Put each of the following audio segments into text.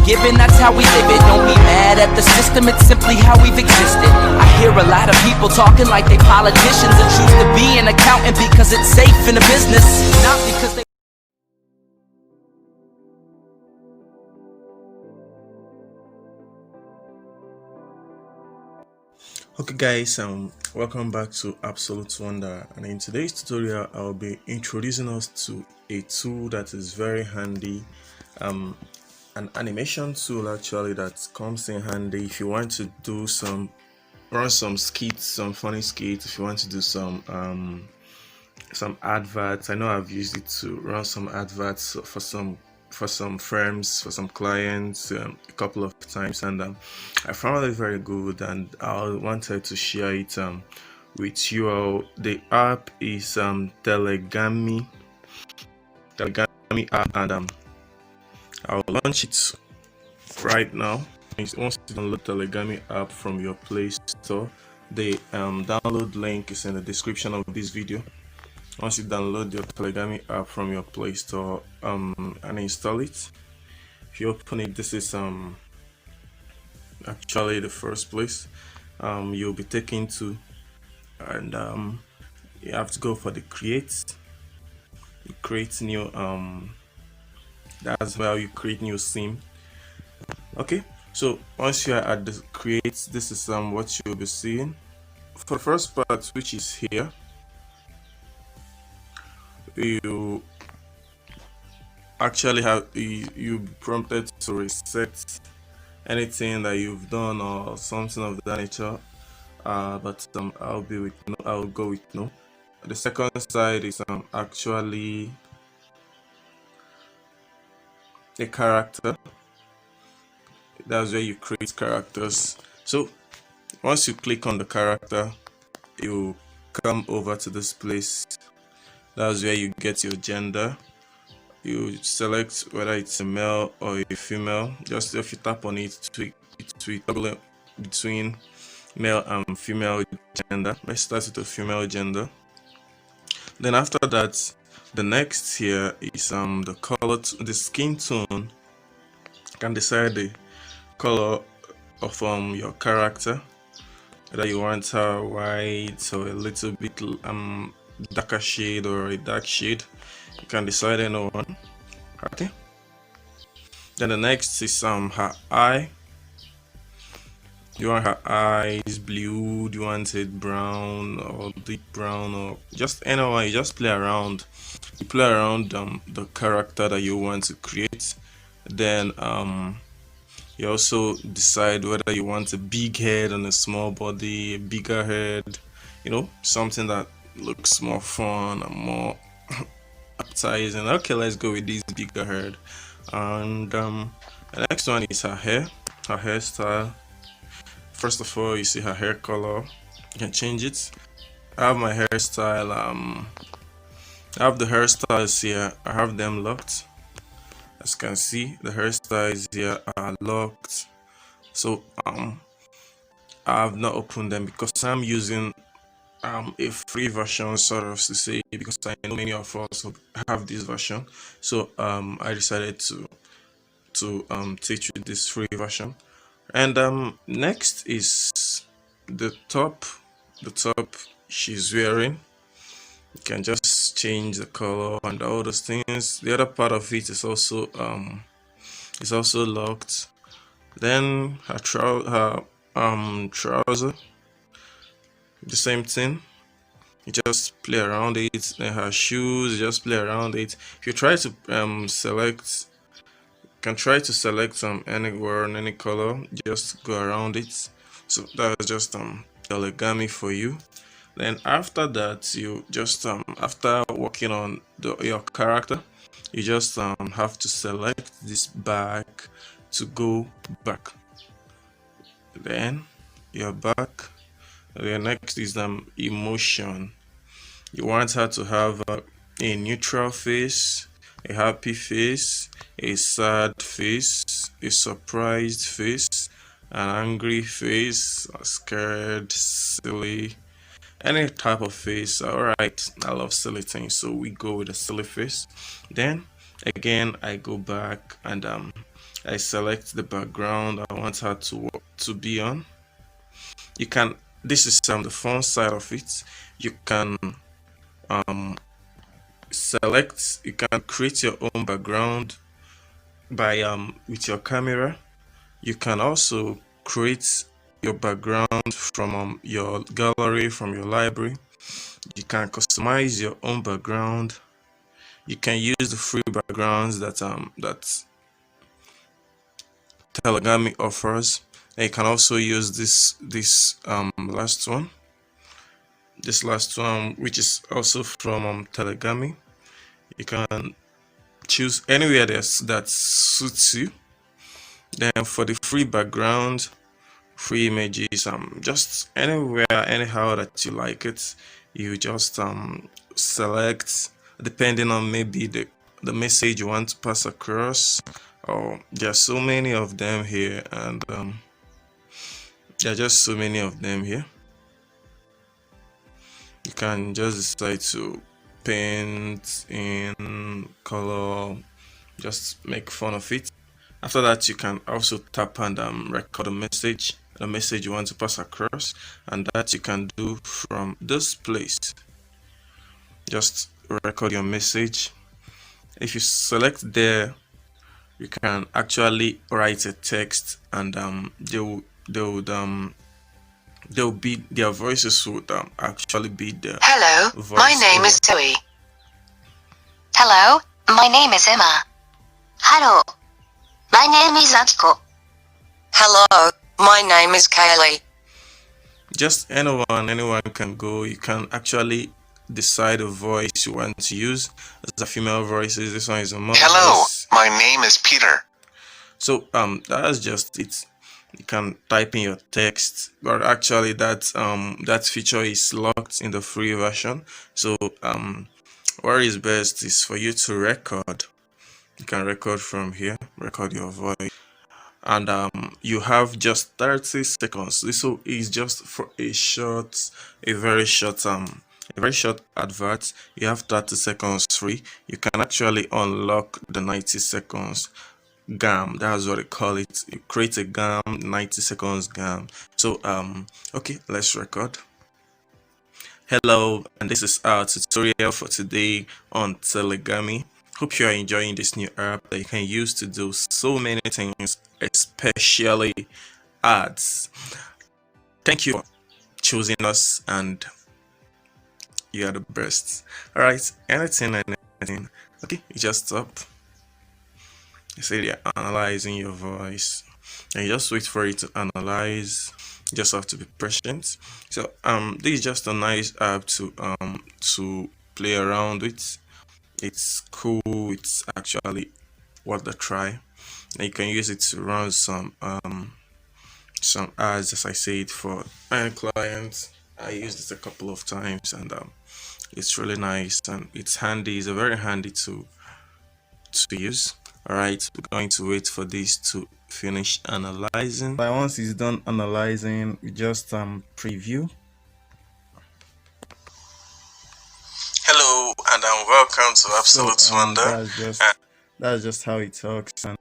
given, that's how we live it. Don't be mad at the system, it's simply how we've existed. I hear a lot of people talking like they politicians and choose to be an accountant because it's safe in the business, not because they... Okay guys, welcome back to Absolute Wonder, and in today's tutorial I'll be introducing us to a tool that is very handy, an animation tool actually that comes in handy if you want to do run some skits, some funny skits, if you want to do some adverts. I know I've used it to run some adverts for some firms, for some clients, a couple of times, and I found it very good, and I wanted to share it with you all. The app is Tellegami app, and I'll launch it right now. Once you download Tellegami app from your Play Store, the download link is in the description of this video. Once you download your Tellegami app from your Play Store and install it, if you open it, this is actually the first place you'll be taken to, and you have to go for the create new that's where you create new scene. Okay, so once you are at the create, this is what you'll be seeing. For the first part, which is here, you actually have you prompted to reset anything that you've done or something of that nature, but I'll go with no. The second side is actually a character. That's where you create characters. So once you click on the character, you come over to this place. That's where you get your gender. You select whether it's a male or a female. Just if you tap on it to toggle between male and female gender. Let's start with a female gender. Then after that, the next here is the color, the skin tone. You can decide the color of your character, whether you want her white or a little bit darker shade or a dark shade. You can decide any one. Okay, then the next is her eye. Do you want her eyes blue? Do you want it brown or deep brown, or just anyone? You just play around. You play around the character that you want to create. Then you also decide whether you want a big head and a small body, a bigger head, you know, something that looks more fun and more appetizing. Okay, let's go with this bigger head. And the next one is her hair, her hairstyle. First of all, you see her hair color. You can change it. I have my hairstyle. I have the hairstyles here. I have them locked. As you can see, the hairstyles here are locked. So I have not opened them because I'm using a free version, sort of to say, because I know many of us have this version. So I decided to teach you this free version. And next is the top she's wearing. You can just change the color and all those things. The other part of it is also locked. Then her trouser, the same thing. You just play around it. Then her shoes, you just play around it. If you try to select, you can try to select anywhere and any color, just go around it. So that's just Tellegami for you. Then after that, you just after working on your character, you just have to select this back to go back. Then you're back. The next is emotion. You want her to have a neutral face, a happy face, a sad face, a surprised face, an angry face, a scared, silly, any type of face. Alright, I love silly things, so we go with a silly face. Then again, I go back and I select the background I want her to be on. You can, this is the font side of it. You can select, you can create your own background by with your camera. You can also create your background from your gallery, from your library. You can customize your own background. You can use the free backgrounds that Tellagami offers. And you can also use this last one, which is also from Tellegami. You can choose anywhere that suits you. Then for the free background, free images, just anywhere, anyhow that you like it, you just select depending on maybe the message you want to pass across. Or there are so many of them here, and there are just so many of them here. You can just decide to paint in color, just make fun of it. After that, you can also tap and record a message you want to pass across, and that you can do from this place. Just record your message. If you select there, you can actually write a text, and their voices would actually be there. Hello, my name is Zoe. Hello, my name is Emma. Hello, my name is Akiko. Hello, my name is Kaylee. Just anyone can go. You can actually decide a voice you want to use. There's a female voices. This one is a male Hello, voice. my name is Peter. So that's just it. You can type in your text, but actually that feature is locked in the free version. So what is best is for you to record. You can record from here, record your voice, and you have just 30 seconds. This is just for a very short advert. You have 30 seconds free. You can actually unlock the 90 seconds GAM. That's what they call it. You create a GAM, 90 seconds GAM. So okay, let's record. Hello, and this is our tutorial for today on Tellegami. Hope you are enjoying this new app that you can use to do so many things, especially ads. Thank you for choosing us, and you are the best. Alright, anything. Okay, you just stop. You say you're analyzing your voice, and you just wait for it to analyze. You just have to be patient. So this is just a nice app to play around with. It's cool. It's actually worth a try. And you can use it to run some ads, as I said, for my clients. I used it a couple of times, and it's really nice, and it's handy. It's a very handy to use. All right, we're going to wait for this to finish analyzing. Once it's done analyzing, we just preview. Hello, and welcome to Absolute Wonder. That's just how it talks, and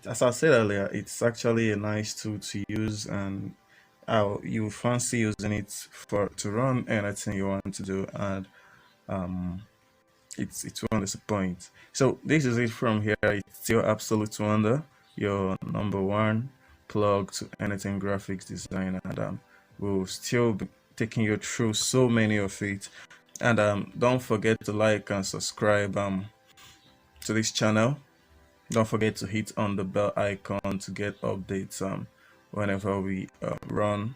as I said earlier, it's actually a nice tool to use, and you fancy using it to run anything you want to do, and it won't disappoint. So this is it from here. It's still Absolute Wonder, your #1 plug to anything graphics design, and we'll still be taking you through so many of it. And don't forget to like and subscribe to this channel. Don't forget to hit on the bell icon to get updates whenever we run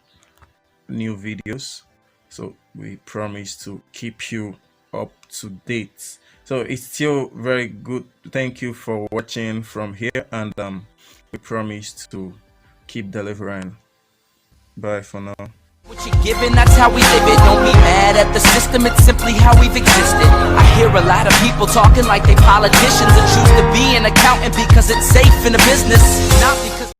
new videos. So we promise to keep you up to date. So it's still very good. Thank you for watching from here, and we promise to keep delivering. Bye for now. What you're given, that's how we live it. Don't be mad at the system, it's simply how we've existed. I hear a lot of people talking like they politicians and choose to be an accountant because it's safe in the business, not because